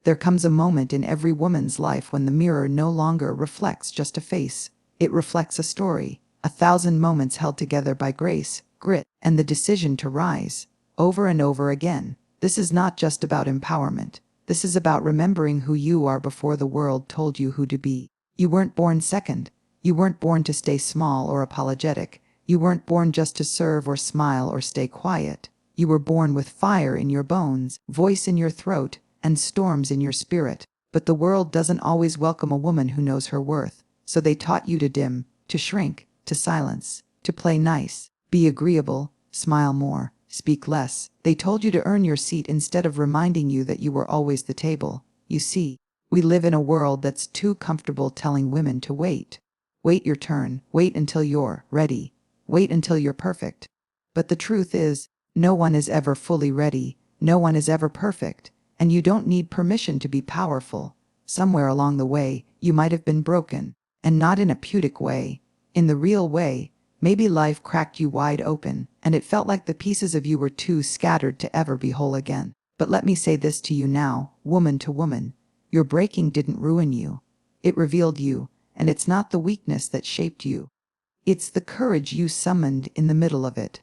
There comes a moment in every woman's life when the mirror no longer reflects just a face. It reflects a story, 1,000 moments held together by grace, grit, and the decision to rise, over and over again. This is not just about empowerment. This is about remembering who you are before the world told you who to be. You weren't born second. You weren't born to stay small or apologetic. You weren't born just to serve or smile or stay quiet. You were born with fire in your bones, voice in your throat, and storms in your spirit. But the world doesn't always welcome a woman who knows her worth. So they taught you to dim, to shrink, to silence, to play nice, be agreeable, smile more, speak less. They told you to earn your seat instead of reminding you that you were always the table. You see, we live in a world that's too comfortable telling women to wait. Wait your turn. Wait until you're ready. Wait until you're perfect. But the truth is, no one is ever fully ready. No one is ever perfect. And you don't need permission to be powerful. Somewhere along the way, you might have been broken. And not in a pudic way. In the real way. Maybe life cracked you wide open, and it felt like the pieces of you were too scattered to ever be whole again. But let me say this to you now, woman to woman. Your breaking didn't ruin you. It revealed you, and it's not the weakness that shaped you. It's the courage you summoned in the middle of it.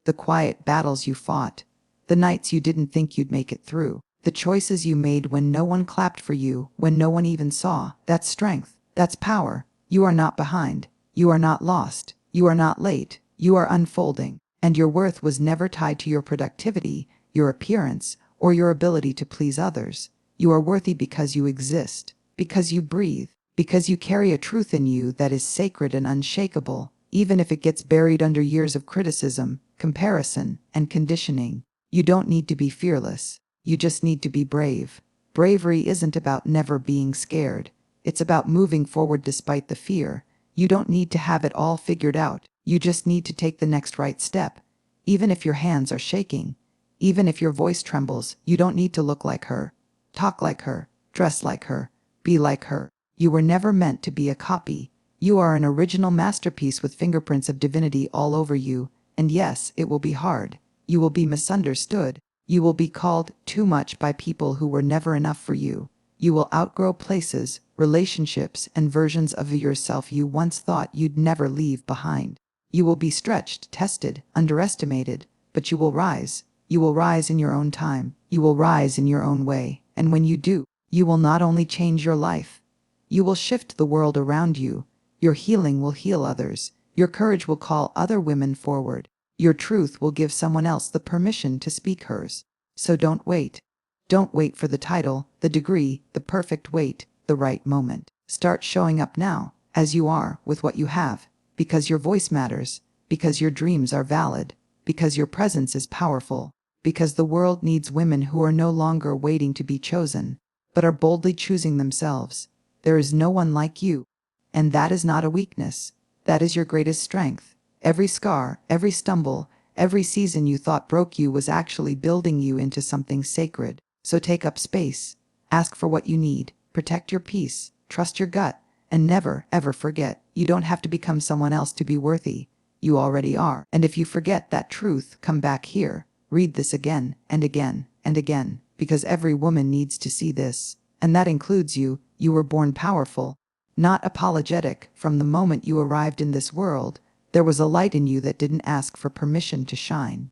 The quiet battles you fought. The nights you didn't think you'd make it through. The choices you made when no one clapped for you, when no one even saw. That's strength. That's power. You are not behind. You are not lost. You are not late. You are unfolding. And your worth was never tied to your productivity, your appearance, or your ability to please others. You are worthy because you exist, because you breathe, because you carry a truth in you that is sacred and unshakable, even if it gets buried under years of criticism, comparison, and conditioning. You don't need to be fearless. You just need to be brave. Bravery isn't about never being scared. It's about moving forward despite the fear. You don't need to have it all figured out. You just need to take the next right step. Even if your hands are shaking, even if your voice trembles, you don't need to look like her, talk like her, dress like her, be like her. You were never meant to be a copy. You are an original masterpiece with fingerprints of divinity all over you. And yes, it will be hard. You will be misunderstood. You will be called too much by people who were never enough for you. You will outgrow places, relationships, and versions of yourself you once thought you'd never leave behind. You will be stretched, tested, underestimated, but you will rise. You will rise in your own time. You will rise in your own way. And when you do, you will not only change your life, you will shift the world around you. Your healing will heal others. Your courage will call other women forward. Your truth will give someone else the permission to speak hers. So don't wait. Don't wait for the title, the degree, the perfect wait, the right moment. Start showing up now, as you are, with what you have, because your voice matters, because your dreams are valid, because your presence is powerful, because the world needs women who are no longer waiting to be chosen, but are boldly choosing themselves. There is no one like you. And that is not a weakness. That is your greatest strength. Every scar, every stumble, every season you thought broke you was actually building you into something sacred. So take up space. Ask for what you need. Protect your peace. Trust your gut. And never, ever forget, you don't have to become someone else to be worthy. You already are. And if you forget that truth, come back here. Read this again, and again, and again. Because every woman needs to see this. And that includes you. You were born powerful. Not apologetic. From the moment you arrived in this world, there was a light in you that didn't ask for permission to shine.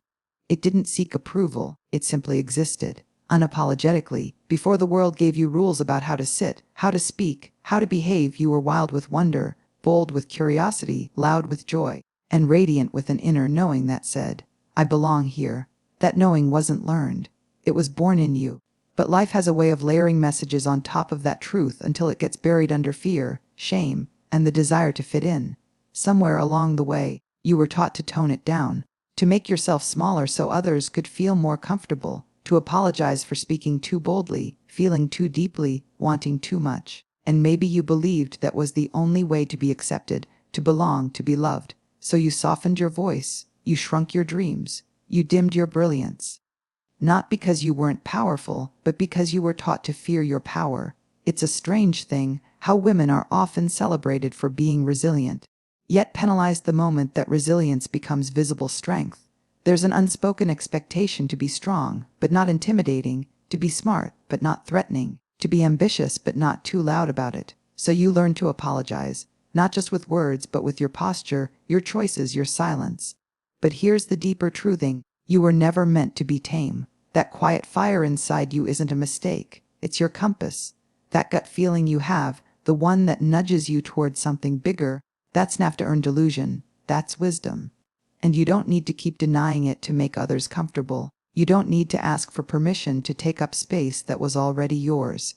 It didn't seek approval. It simply existed. Unapologetically, before the world gave you rules about how to sit, how to speak, how to behave, you were wild with wonder, bold with curiosity, loud with joy, and radiant with an inner knowing that said, I belong here. That knowing wasn't learned. It was born in you. But life has a way of layering messages on top of that truth until it gets buried under fear, shame, and the desire to fit in. Somewhere along the way, you were taught to tone it down, to make yourself smaller so others could feel more comfortable, to apologize for speaking too boldly, feeling too deeply, wanting too much. And maybe you believed that was the only way to be accepted, to belong, to be loved. So you softened your voice, you shrunk your dreams, you dimmed your brilliance. Not because you weren't powerful, but because you were taught to fear your power. It's a strange thing how women are often celebrated for being resilient, yet penalized the moment that resilience becomes visible strength. There's an unspoken expectation to be strong, but not intimidating, to be smart but not threatening, to be ambitious but not too loud about it. So you learn to apologize, not just with words but with your posture, your choices, your silence. But here's the deeper truthing: you were never meant to be tame. That quiet fire inside you isn't a mistake. It's your compass. That gut feeling you have, the one that nudges you towards something bigger, that's not to earn delusion. That's wisdom. And you don't need to keep denying it to make others comfortable. You don't need to ask for permission to take up space that was already yours.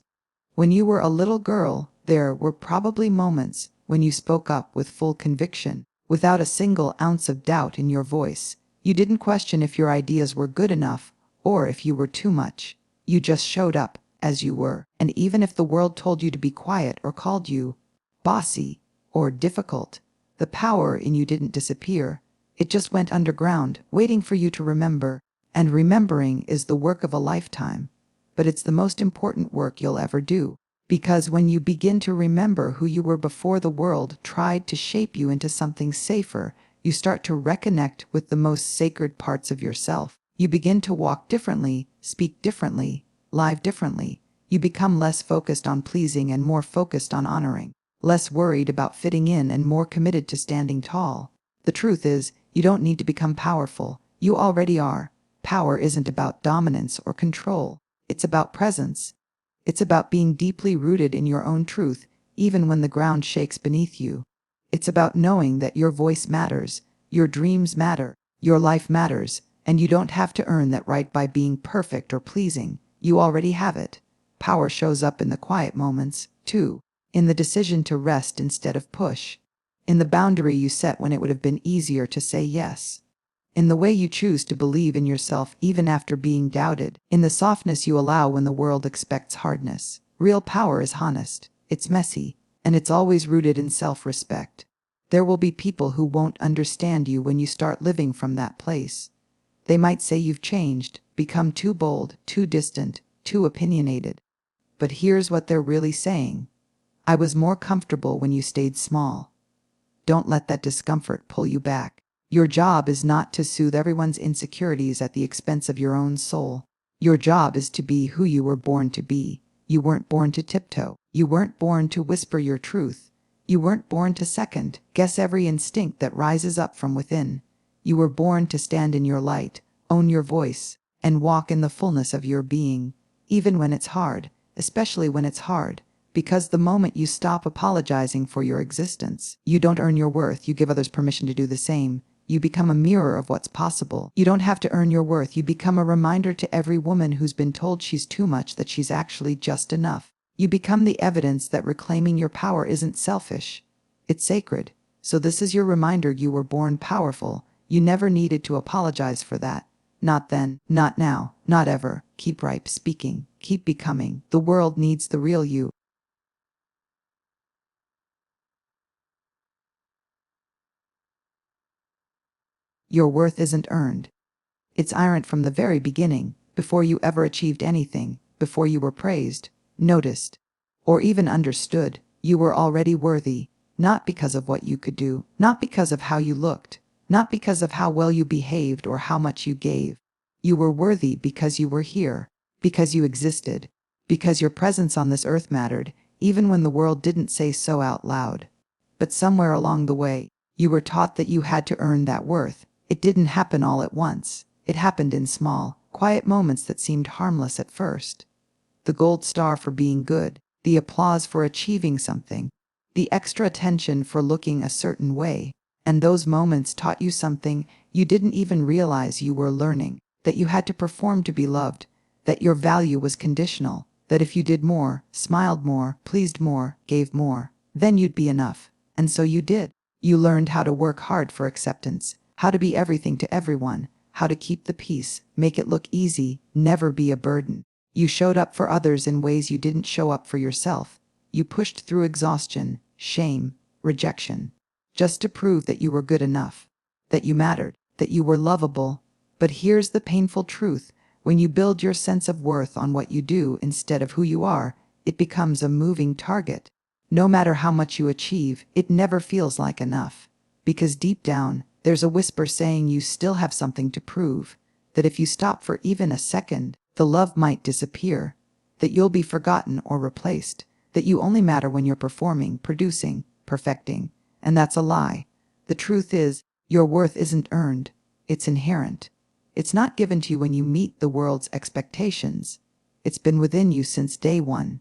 When you were a little girl, there were probably moments when you spoke up with full conviction, without a single ounce of doubt in your voice. You didn't question if your ideas were good enough, or if you were too much. You just showed up as you were. And even if the world told you to be quiet or called you bossy or difficult, the power in you didn't disappear. It just went underground, waiting for you to remember. And remembering is the work of a lifetime. But it's the most important work you'll ever do. Because when you begin to remember who you were before the world tried to shape you into something safer, you start to reconnect with the most sacred parts of yourself. You begin to walk differently, speak differently, live differently. You become less focused on pleasing and more focused on honoring. Less worried about fitting in and more committed to standing tall. The truth is, you don't need to become powerful. You already are. Power isn't about dominance or control. It's about presence. It's about being deeply rooted in your own truth, even when the ground shakes beneath you. It's about knowing that your voice matters, your dreams matter, your life matters, and you don't have to earn that right by being perfect or pleasing. You already have it. Power shows up in the quiet moments, too. In the decision to rest instead of push. In the boundary you set when it would have been easier to say yes. In the way you choose to believe in yourself even after being doubted. In the softness you allow when the world expects hardness. Real power is honest. It's messy. And it's always rooted in self-respect. There will be people who won't understand you when you start living from that place. They might say you've changed, become too bold, too distant, too opinionated. But here's what they're really saying. I was more comfortable when you stayed small. Don't let that discomfort pull you back. Your job is not to soothe everyone's insecurities at the expense of your own soul. Your job is to be who you were born to be. You weren't born to tiptoe. You weren't born to whisper your truth. You weren't born to second-guess every instinct that rises up from within. You were born to stand in your light, own your voice, and walk in the fullness of your being, even when it's hard, especially when it's hard. Because the moment you stop apologizing for your existence, you don't earn your worth. You give others permission to do the same. You become a mirror of what's possible. You don't have to earn your worth. You become a reminder to every woman who's been told she's too much that she's actually just enough. You become the evidence that reclaiming your power isn't selfish. It's sacred. So this is your reminder: you were born powerful. You never needed to apologize for that. Not then, not now, not ever. Keep speaking. Keep becoming. The world needs the real you. Your worth isn't earned. It's earned from the very beginning, before you ever achieved anything, before you were praised, noticed, or even understood. You were already worthy, not because of what you could do, not because of how you looked, not because of how well you behaved or how much you gave. You were worthy because you were here, because you existed, because your presence on this earth mattered, even when the world didn't say so out loud. But somewhere along the way, you were taught that you had to earn that worth. It didn't happen all at once. It happened in small, quiet moments that seemed harmless at first. The gold star for being good, the applause for achieving something, the extra attention for looking a certain way. And those moments taught you something you didn't even realize you were learning: that you had to perform to be loved, that your value was conditional, that if you did more, smiled more, pleased more, gave more, then you'd be enough. And so you did. You learned how to work hard for acceptance, how to be everything to everyone, how to keep the peace, make it look easy, never be a burden. You showed up for others in ways you didn't show up for yourself. You pushed through exhaustion, shame, rejection, just to prove that you were good enough, that you mattered, that you were lovable. But here's the painful truth: when you build your sense of worth on what you do instead of who you are, it becomes a moving target. No matter how much you achieve, it never feels like enough. Because deep down, there's a whisper saying you still have something to prove. That if you stop for even a second, The love might disappear, that you'll be forgotten or replaced, that you only matter when you're performing, producing, perfecting. And that's a lie. The truth is, your worth isn't earned, it's inherent. It's not given to you when you meet the world's expectations. It's been within you since day one.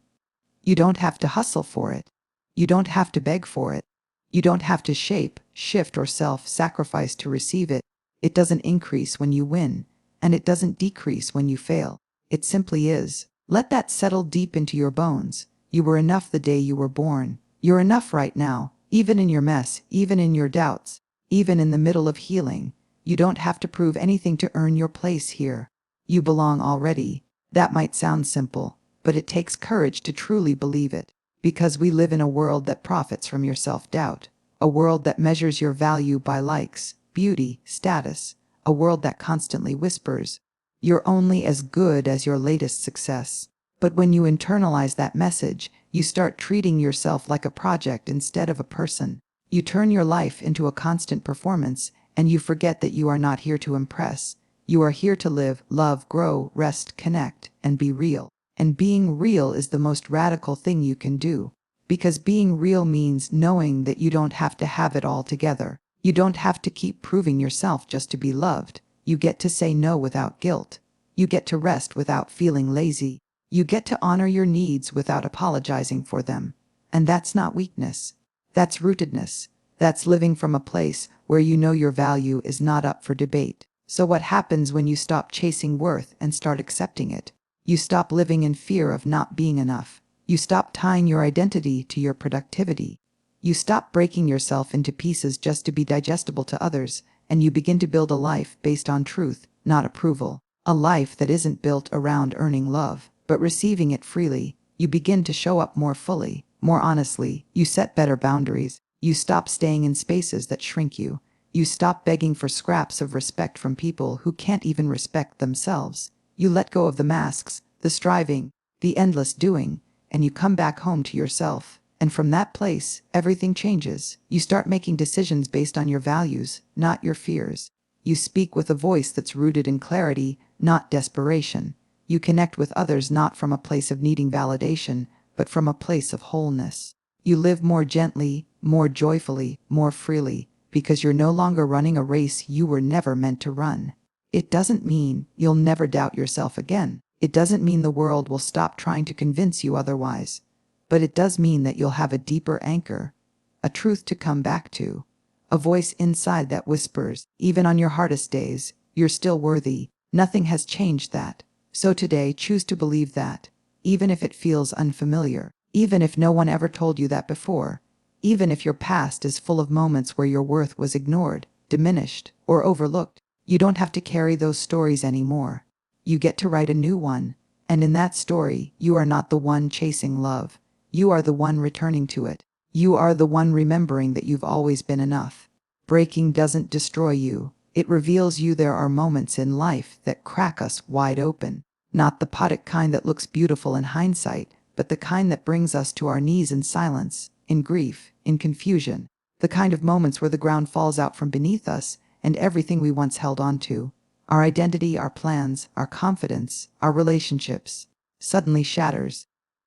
You don't have to hustle for it. You don't have to beg for it. You don't have to shape, shift, or self-sacrifice to receive it. It doesn't increase when you win, and it doesn't decrease when you fail. It simply is. Let that settle deep into your bones. You were enough the day you were born. You're enough right now, even in your mess, even in your doubts, even in the middle of healing. You don't have to prove anything to earn your place here. You belong already. That might sound simple, but it takes courage to truly believe it. Because we live in a world that profits from your self-doubt. A world that measures your value by likes, beauty, status. A world that constantly whispers, "You're only as good as your latest success." But when you internalize that message, you start treating yourself like a project instead of a person. You turn your life into a constant performance, and you forget that you are not here to impress. You are here to live, love, grow, rest, connect, and be real. And being real is the most radical thing you can do. Because being real means knowing that you don't have to have it all together. You don't have to keep proving yourself just to be loved. You get to say no without guilt. You get to rest without feeling lazy. You get to honor your needs without apologizing for them. And that's not weakness. That's rootedness. That's living from a place where you know your value is not up for debate. So what happens when you stop chasing worth and start accepting it? You stop living in fear of not being enough. You stop tying your identity to your productivity. You stop breaking yourself into pieces just to be digestible to others, and you begin to build a life based on truth, not approval. A life that isn't built around earning love, but receiving it freely. You begin to show up more fully, more honestly. You set better boundaries. You stop staying in spaces that shrink you. You stop begging for scraps of respect from people who can't even respect themselves. You let go of the masks, the striving, the endless doing, and you come back home to yourself. And from that place, everything changes. You start making decisions based on your values, not your fears. You speak with a voice that's rooted in clarity, not desperation. You connect with others not from a place of needing validation, but from a place of wholeness. You live more gently, more joyfully, more freely, because you're no longer running a race you were never meant to run. It doesn't mean you'll never doubt yourself again. It doesn't mean the world will stop trying to convince you otherwise. But it does mean that you'll have a deeper anchor, a truth to come back to, a voice inside that whispers, even on your hardest days, you're still worthy. Nothing has changed that. So today, choose to believe that, even if it feels unfamiliar, even if no one ever told you that before, even if your past is full of moments where your worth was ignored, diminished, or overlooked. You don't have to carry those stories anymore. You get to write a new one, and in that story, you are not the one chasing love. You are the one returning to it. You are the one remembering that you've always been enough. Breaking doesn't destroy you. It reveals you. There are moments in life that crack us wide open. Not the poetic kind that looks beautiful in hindsight, but the kind that brings us to our knees in silence, in grief, in confusion. The kind of moments where the ground falls out from beneath us, and everything we once held on to, our identity, our plans, our confidence, our relationships, suddenly shatters.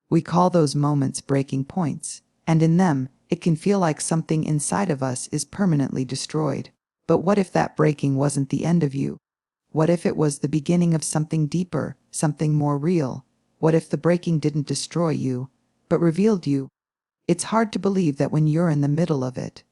We call those moments breaking points, and in them, it can feel like something inside of us is permanently destroyed. But what if that breaking wasn't the end of you? What if it was the beginning of something deeper, something more real? What if the breaking didn't destroy you, but revealed you? It's hard to believe that when you're in the middle of it,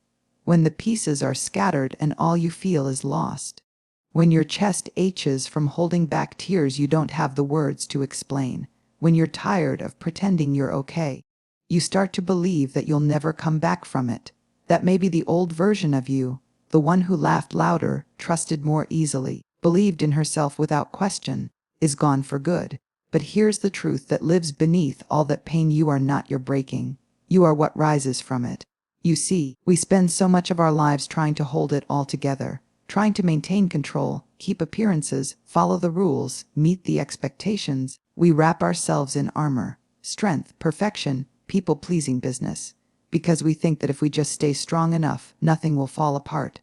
when the pieces are scattered and all you feel is lost, when your chest aches from holding back tears you don't have the words to explain, when you're tired of pretending you're okay, you start to believe that you'll never come back from it, that maybe the old version of you, the one who laughed louder, trusted more easily, believed in herself without question, is gone for good. But here's the truth that lives beneath all that pain: you are not your breaking. You are what rises from it. You see, we spend so much of our lives trying to hold it all together, trying to maintain control, keep appearances, follow the rules, meet the expectations. We wrap ourselves in armor, strength, perfection, people-pleasing business, because we think that if we just stay strong enough, nothing will fall apart.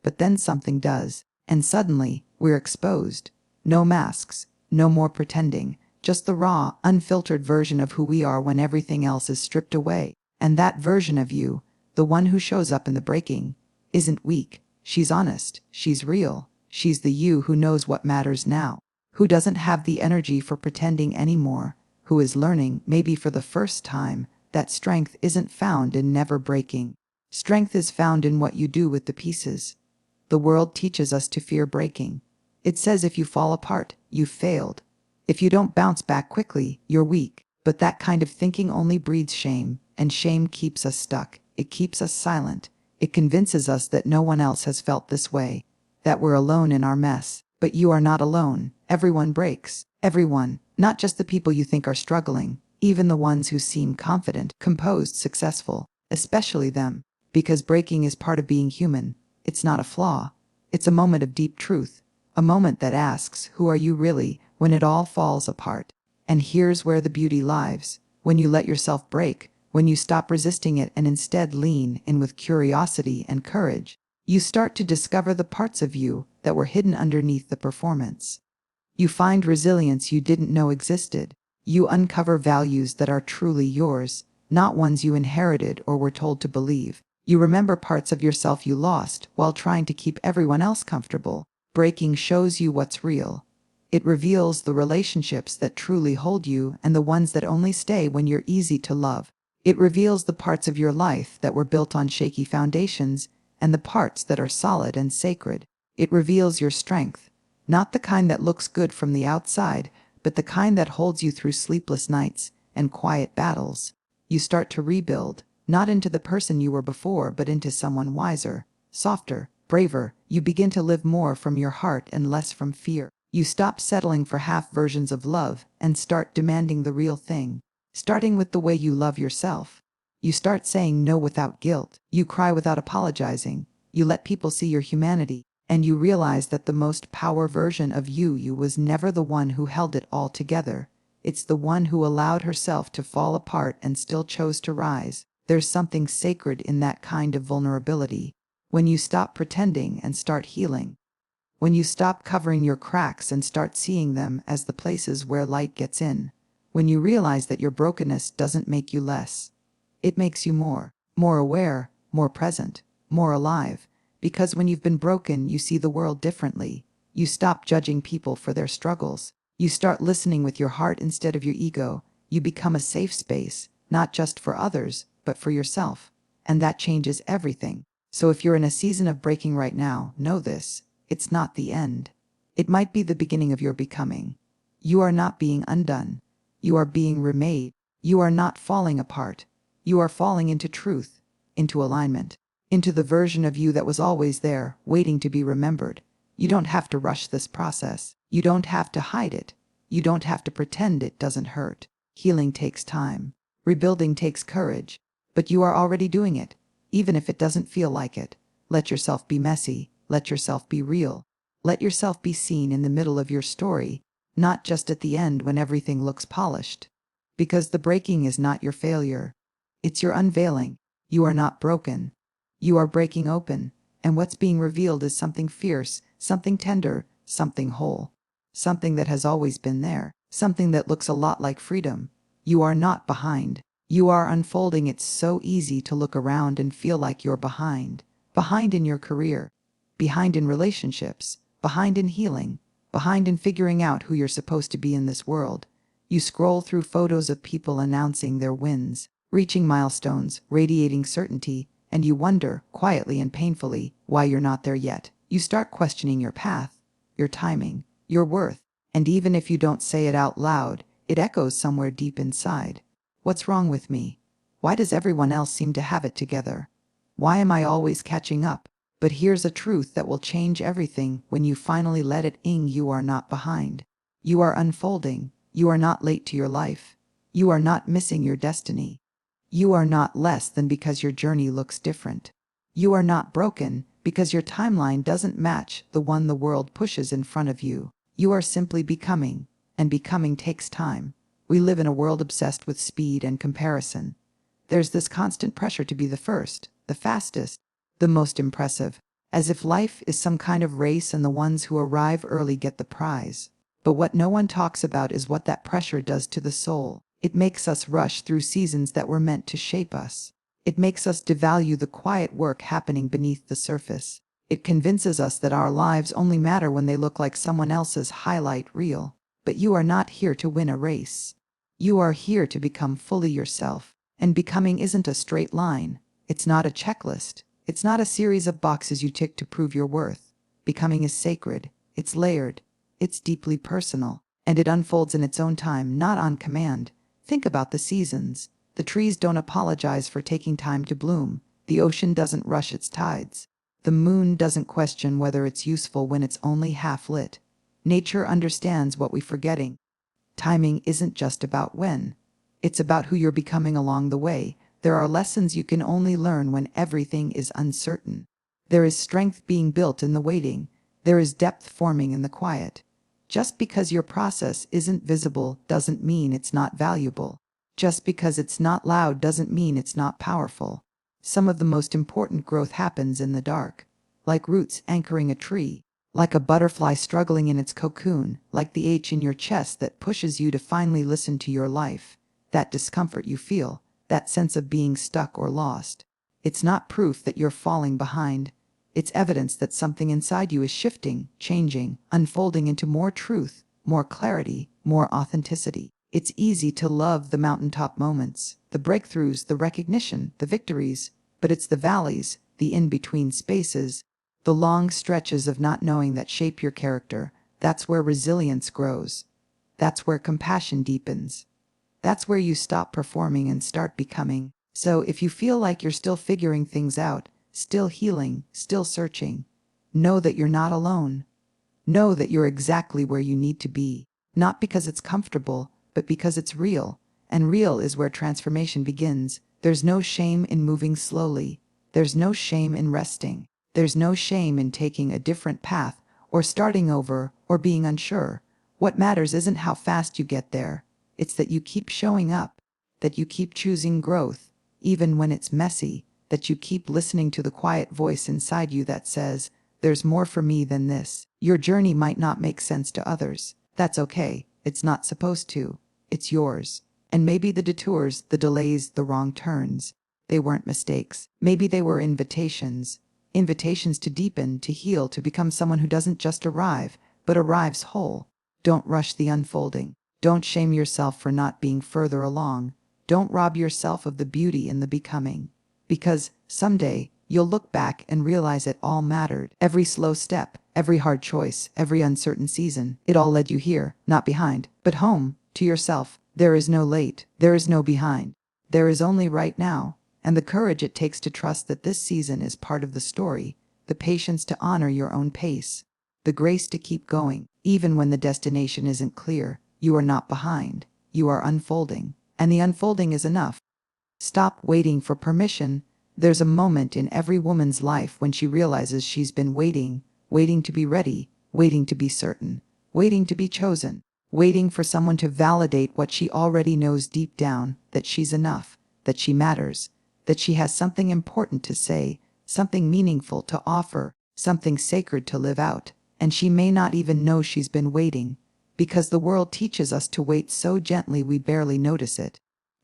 But then something does, and suddenly, we're exposed. No masks, No more pretending, just the raw, unfiltered version of who we are when everything else is stripped away. And that version of you, the one who shows up in the breaking, isn't weak. She's honest, she's real, she's the you who knows what matters now, who doesn't have the energy for pretending anymore, who is learning, maybe for the first time, that strength isn't found in never breaking. Strength is found in what you do with the pieces. The world teaches us to fear breaking. It says if you fall apart, you've failed. If you don't bounce back quickly, you're weak. But that kind of thinking only breeds shame, and shame keeps us stuck. It keeps us silent. It convinces us that no one else has felt this way, that we're alone in our mess. But you are not alone. Everyone breaks. Everyone, not just the people you think are struggling, even the ones who seem confident, composed, successful, especially them. Because breaking is part of being human. It's not a flaw. It's a moment of deep truth. A moment that asks, who are you really, when it all falls apart? And here's where the beauty lies. When you let yourself break, when you stop resisting it and instead lean in with curiosity and courage, you start to discover the parts of you that were hidden underneath the performance. You find resilience you didn't know existed. You uncover values that are truly yours, not ones you inherited or were told to believe. You remember parts of yourself you lost while trying to keep everyone else comfortable. Breaking shows you what's real. It reveals the relationships that truly hold you and the ones that only stay when you're easy to love. It reveals the parts of your life that were built on shaky foundations and the parts that are solid and sacred. It reveals your strength, not the kind that looks good from the outside, but the kind that holds you through sleepless nights and quiet battles. You start to rebuild, not into the person you were before, but into someone wiser, softer, braver. You begin to live more from your heart and less from fear. You stop settling for half versions of love and start demanding the real thing, starting with the way you love yourself. You start saying no without guilt. You cry without apologizing. You let people see your humanity. And you realize that the most powerful version of you was never the one who held it all together. It's the one who allowed herself to fall apart and still chose to rise. There's something sacred in that kind of vulnerability. When you stop pretending and start healing. When you stop covering your cracks and start seeing them as the places where light gets in. When you realize that your brokenness doesn't make you less. It makes you more aware, more present, more alive. Because when you've been broken, you see the world differently. You stop judging people for their struggles. You start listening with your heart instead of your ego. You become a safe space, not just for others, but for yourself. And that changes everything. So if you're in a season of breaking right now, know this. It's not the end. It might be the beginning of your becoming. You are not being undone. You are being remade. You are not falling apart. You are falling into truth, into alignment, into the version of you that was always there, waiting to be remembered. You don't have to rush this process. You don't have to hide it. You don't have to pretend it doesn't hurt. Healing takes time. Rebuilding takes courage. But you are already doing it, even if it doesn't feel like it. Let yourself be messy. Let yourself be real. Let yourself be seen in the middle of your story, not just at the end when everything looks polished. Because the breaking is not your failure. It's your unveiling. You are not broken. You are breaking open, and what's being revealed is something fierce, something tender, something whole. Something that has always been there. Something that looks a lot like freedom. You are not behind. You are unfolding. It's so easy to look around and feel like you're behind. Behind in your career. Behind in relationships, behind in healing, behind in figuring out who you're supposed to be in this world. You scroll through photos of people announcing their wins, reaching milestones, radiating certainty, and you wonder, quietly and painfully, why you're not there yet. You start questioning your path, your timing, your worth, and even if you don't say it out loud, it echoes somewhere deep inside. What's wrong with me? Why does everyone else seem to have it together? Why am I always catching up? But here's a truth that will change everything when you finally let it in. You are not behind. You are unfolding. You are not late to your life. You are not missing your destiny. You are not less than because your journey looks different. You are not broken because your timeline doesn't match the one the world pushes in front of you. You are simply becoming, and becoming takes time. We live in a world obsessed with speed and comparison. There's this constant pressure to be the first, the fastest, the most impressive, as if life is some kind of race and the ones who arrive early get the prize. But what no one talks about is what that pressure does to the soul. It makes us rush through seasons that were meant to shape us. It makes us devalue the quiet work happening beneath the surface. It convinces us that our lives only matter when they look like someone else's highlight reel. But you are not here to win a race. You are here to become fully yourself. And becoming isn't a straight line. It's not a checklist. It's not a series of boxes you tick to prove your worth. Becoming is sacred. It's layered. It's deeply personal. And it unfolds in its own time, not on command. Think about the seasons. The trees don't apologize for taking time to bloom. The ocean doesn't rush its tides. The moon doesn't question whether it's useful when it's only half lit. Nature understands what we're forgetting. Timing isn't just about when. It's about who you're becoming along the way. There are lessons you can only learn when everything is uncertain. There is strength being built in the waiting. There is depth forming in the quiet. Just because your process isn't visible doesn't mean it's not valuable. Just because it's not loud doesn't mean it's not powerful. Some of the most important growth happens in the dark. Like roots anchoring a tree. Like a butterfly struggling in its cocoon. Like the ache in your chest that pushes you to finally listen to your life. That discomfort you feel. That sense of being stuck or lost. It's not proof that you're falling behind. It's evidence that something inside you is shifting, changing, unfolding into more truth, more clarity, more authenticity. It's easy to love the mountaintop moments, the breakthroughs, the recognition, the victories, but it's the valleys, the in-between spaces, the long stretches of not knowing that shape your character. That's where resilience grows. That's where compassion deepens. That's where you stop performing and start becoming. So if you feel like you're still figuring things out, still healing, still searching, know that you're not alone. Know that you're exactly where you need to be. Not because it's comfortable, but because it's real. And real is where transformation begins. There's no shame in moving slowly. There's no shame in resting. There's no shame in taking a different path, or starting over, or being unsure. What matters isn't how fast you get there. It's that you keep showing up. That you keep choosing growth, even when it's messy. That you keep listening to the quiet voice inside you that says, "There's more for me than this." Your journey might not make sense to others. That's okay. It's not supposed to. It's yours. And maybe the detours, the delays, the wrong turns, they weren't mistakes. Maybe they were invitations. Invitations to deepen, to heal, to become someone who doesn't just arrive, but arrives whole. Don't rush the unfolding. Don't shame yourself for not being further along. Don't rob yourself of the beauty in the becoming. Because someday, you'll look back and realize it all mattered. Every slow step, every hard choice, every uncertain season, it all led you here, not behind, but home, to yourself. There is no late, there is no behind. There is only right now, and the courage it takes to trust that this season is part of the story, the patience to honor your own pace, the grace to keep going, even when the destination isn't clear. You are not behind, you are unfolding, and the unfolding is enough. Stop waiting for permission. There's a moment in every woman's life when she realizes she's been waiting, waiting to be ready, waiting to be certain, waiting to be chosen, waiting for someone to validate what she already knows deep down, that she's enough, that she matters, that she has something important to say, something meaningful to offer, something sacred to live out. And she may not even know she's been waiting, because the world teaches us to wait so gently we barely notice it.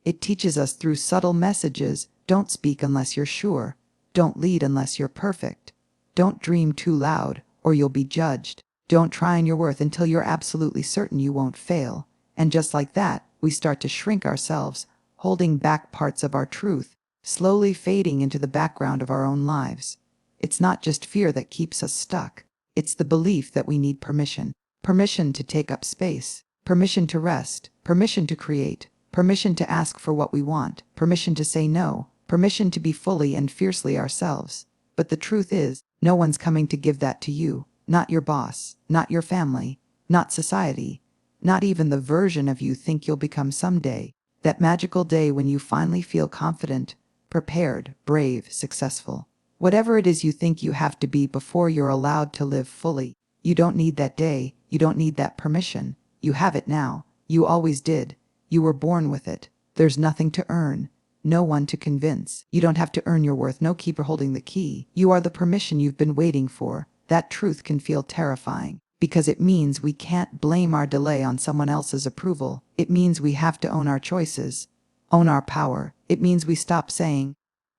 It teaches us through subtle messages. Don't speak unless you're sure. Don't lead unless you're perfect. Don't dream too loud, or you'll be judged. Don't try on your worth until you're absolutely certain you won't fail. And just like that, we start to shrink ourselves, holding back parts of our truth, slowly fading into the background of our own lives. It's not just fear that keeps us stuck. It's the belief that we need permission. Permission to take up space. Permission to rest. Permission to create. Permission to ask for what we want. Permission to say no. Permission to be fully and fiercely ourselves. But the truth is, no one's coming to give that to you. Not your boss. Not your family. Not society. Not even the version of you think you'll become someday. That magical day when you finally feel confident, prepared, brave, successful. Whatever it is you think you have to be before you're allowed to live fully. You don't need that day. You don't need that permission. You have it now. You always did. You were born with it. There's nothing to earn. No one to convince. You don't have to earn your worth. No keeper holding the key. You are the permission you've been waiting for. That truth can feel terrifying. Because it means we can't blame our delay on someone else's approval. It means we have to own our choices, own our power. It means we stop saying,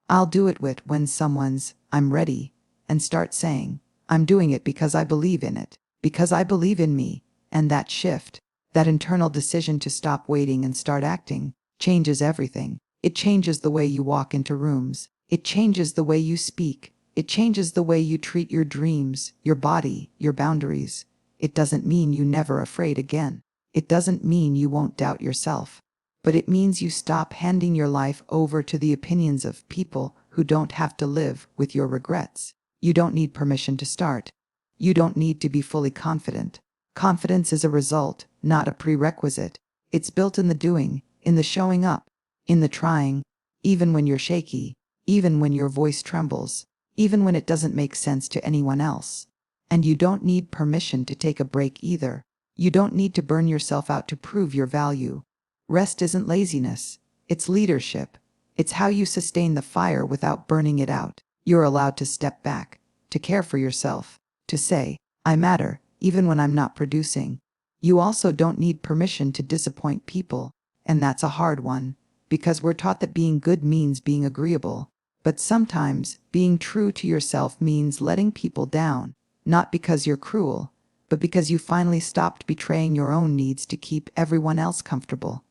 I'll do it when someone's, I'm ready, and start saying, I'm doing it because I believe in it, because I believe in me. And that shift, that internal decision to stop waiting and start acting, changes everything. It changes the way you walk into rooms. It changes the way you speak. It changes the way you treat your dreams, your body, your boundaries. It doesn't mean you're never afraid again. It doesn't mean you won't doubt yourself. But it means you stop handing your life over to the opinions of people who don't have to live with your regrets. You don't need permission to start. You don't need to be fully confident. Confidence is a result, not a prerequisite. It's built in the doing, in the showing up, in the trying, even when you're shaky, even when your voice trembles, even when it doesn't make sense to anyone else. And you don't need permission to take a break either. You don't need to burn yourself out to prove your value. Rest isn't laziness. It's leadership. It's how you sustain the fire without burning it out. You're allowed to step back, to care for yourself, to say, I matter, even when I'm not producing. You also don't need permission to disappoint people. And that's a hard one, because we're taught that being good means being agreeable. But sometimes, being true to yourself means letting people down, not because you're cruel, but because you finally stopped betraying your own needs to keep everyone else comfortable.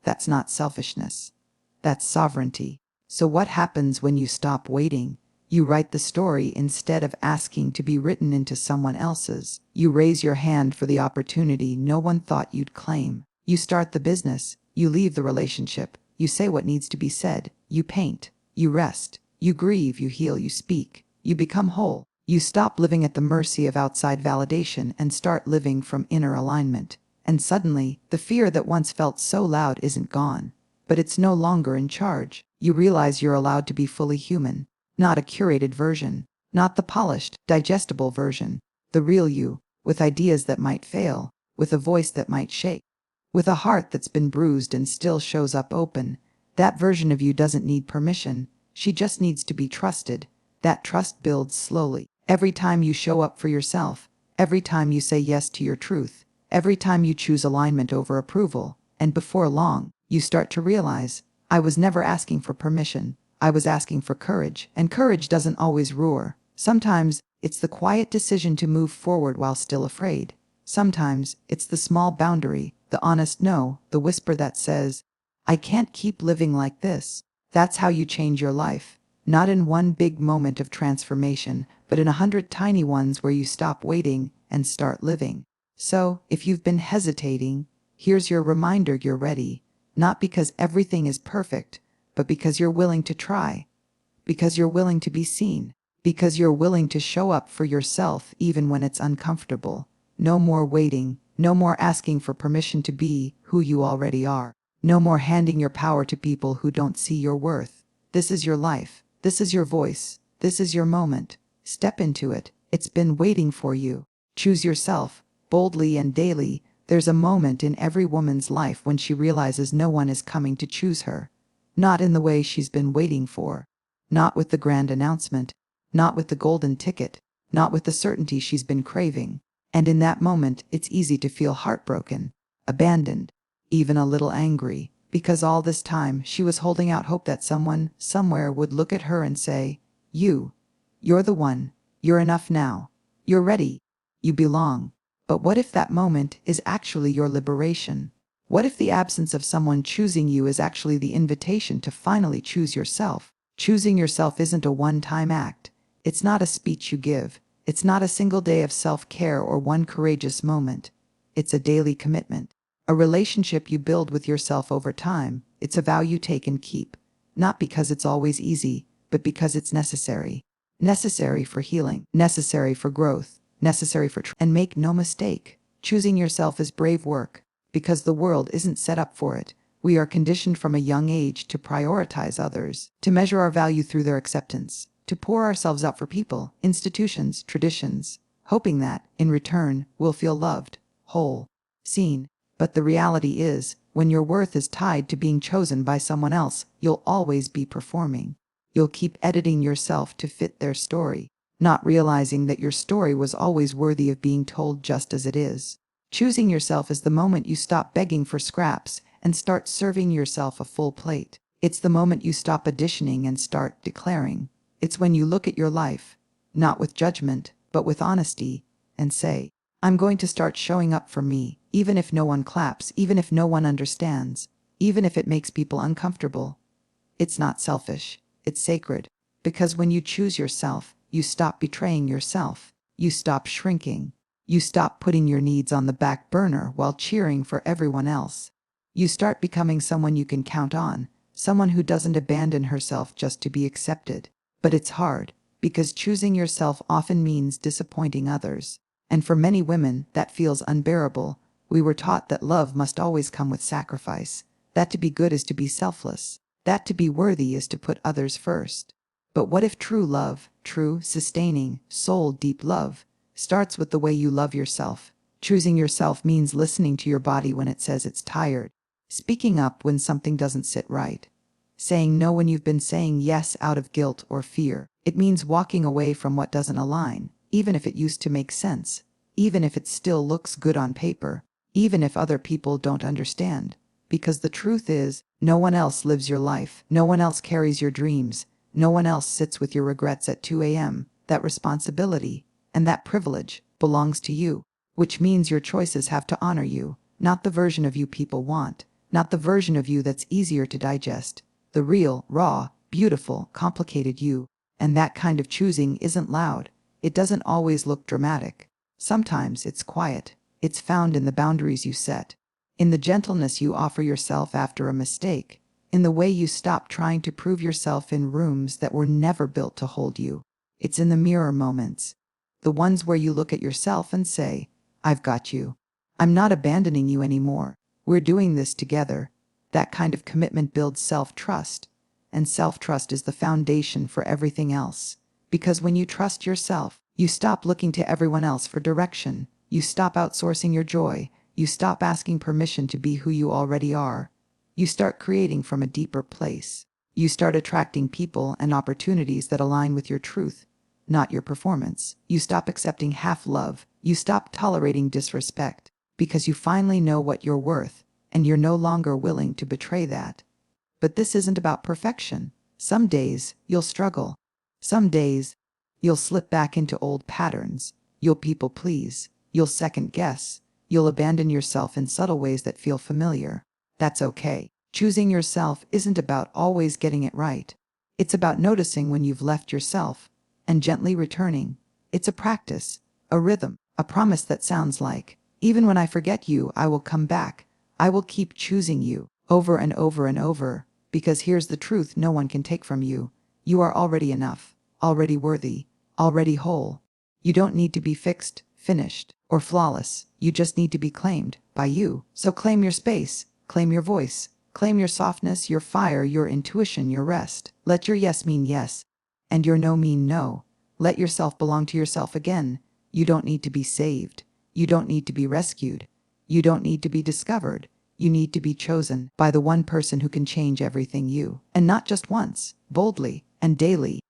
That's not selfishness. That's sovereignty. So what happens when you stop waiting? You write the story instead of asking to be written into someone else's. You raise your hand for the opportunity no one thought you'd claim. You start the business. You leave the relationship. You say what needs to be said. You paint. You rest. You grieve. You heal. You speak. You become whole. You stop living at the mercy of outside validation and start living from inner alignment. And suddenly, the fear that once felt so loud isn't gone. But it's no longer in charge. You realize you're allowed to be fully human. Not a curated version. Not the polished, digestible version. The real you, with ideas that might fail, with a voice that might shake, with a heart that's been bruised and still shows up open. That version of you doesn't need permission. She just needs to be trusted. That trust builds slowly. Every time you show up for yourself, every time you say yes to your truth, every time you choose alignment over approval, and before long, you start to realize, I was never asking for permission. I was asking for courage, and courage doesn't always roar. Sometimes, it's the quiet decision to move forward while still afraid. Sometimes, it's the small boundary, the honest no, the whisper that says, I can't keep living like this. That's how you change your life. Not in one big moment of transformation, but in 100 tiny ones where you stop waiting and start living. So, if you've been hesitating, here's your reminder you're ready. Not because everything is perfect, but because you're willing to try. Because you're willing to be seen. Because you're willing to show up for yourself even when it's uncomfortable. No more waiting. No more asking for permission to be who you already are. No more handing your power to people who don't see your worth. This is your life. This is your voice. This is your moment. Step into it. It's been waiting for you. Choose yourself, boldly and daily. There's a moment in every woman's life when she realizes no one is coming to choose her. Not in the way she's been waiting for. Not with the grand announcement. Not with the golden ticket. Not with the certainty she's been craving. And in that moment, it's easy to feel heartbroken, abandoned, even a little angry, because all this time she was holding out hope that someone, somewhere would look at her and say, you're the one. You're enough now. You're ready. You belong. But what if that moment is actually your liberation? What if the absence of someone choosing you is actually the invitation to finally choose yourself? Choosing yourself isn't a one-time act. It's not a speech you give. It's not a single day of self-care or one courageous moment. It's a daily commitment. A relationship you build with yourself over time. It's a vow you take and keep. Not because it's always easy, but because it's necessary. Necessary for healing. Necessary for growth. Necessary for and make no mistake, choosing yourself is brave work, because the world isn't set up for it. We are conditioned from a young age to prioritize others, to measure our value through their acceptance, to pour ourselves out for people, institutions, traditions, hoping that, in return, we'll feel loved, whole, seen. But the reality is, when your worth is tied to being chosen by someone else, you'll always be performing. You'll keep editing yourself to fit their story. not realizing that your story was always worthy of being told just as it is. Choosing yourself is the moment you stop begging for scraps and start serving yourself a full plate. It's the moment you stop auditioning and start declaring. It's when you look at your life, not with judgment, but with honesty, and say, I'm going to start showing up for me, even if no one claps, even if no one understands, even if it makes people uncomfortable. It's not selfish, it's sacred. Because when you choose yourself, you stop betraying yourself. You stop shrinking. You stop putting your needs on the back burner while cheering for everyone else. You start becoming someone you can count on, someone who doesn't abandon herself just to be accepted. But it's hard, because choosing yourself often means disappointing others. And for many women, that feels unbearable. We were taught that love must always come with sacrifice, that to be good is to be selfless, that to be worthy is to put others first. But what if true love, true, sustaining, soul-deep love, starts with the way you love yourself? Choosing yourself means listening to your body when it says it's tired, speaking up when something doesn't sit right, saying no when you've been saying yes out of guilt or fear. It means walking away from what doesn't align, even if it used to make sense, even if it still looks good on paper, even if other people don't understand. Because the truth is, no one else lives your life, no one else carries your dreams, no one else sits with your regrets at 2 a.m. That responsibility and that privilege belongs to you, which means your choices have to honor you, not the version of you people want, not the version of you that's easier to digest, the real, raw, beautiful, complicated you. And that kind of choosing isn't loud. It doesn't always look dramatic. Sometimes it's quiet. It's found in the boundaries you set, in the gentleness you offer yourself after a mistake, in the way you stop trying to prove yourself in rooms that were never built to hold you. It's in the mirror moments, the ones where you look at yourself and say, I've got you. I'm not abandoning you anymore. We're doing this together. That kind of commitment builds self-trust, and self-trust is the foundation for everything else. Because when you trust yourself, you stop looking to everyone else for direction. You stop outsourcing your joy. You stop asking permission to be who you already are. You start creating from a deeper place. You start attracting people and opportunities that align with your truth, not your performance. You stop accepting half love. You stop tolerating disrespect, because you finally know what you're worth, and you're no longer willing to betray that. But this isn't about perfection. Some days, you'll struggle. Some days, you'll slip back into old patterns. You'll people please. You'll second guess. You'll abandon yourself in subtle ways that feel familiar. That's okay. Choosing yourself isn't about always getting it right. It's about noticing when you've left yourself and gently returning. It's a practice, a rhythm, a promise that sounds like, even when I forget you, I will come back. I will keep choosing you over and over and over, because here's the truth no one can take from you. You are already enough, already worthy, already whole. You don't need to be fixed, finished, or flawless. You just need to be claimed by you. So claim your space, claim your voice, claim your softness, your fire, your intuition, your rest. Let your yes mean yes, and your no mean no. Let yourself belong to yourself again. You don't need to be saved. You don't need to be rescued. You don't need to be discovered. You need to be chosen by the one person who can change everything you. And not just once, boldly and daily.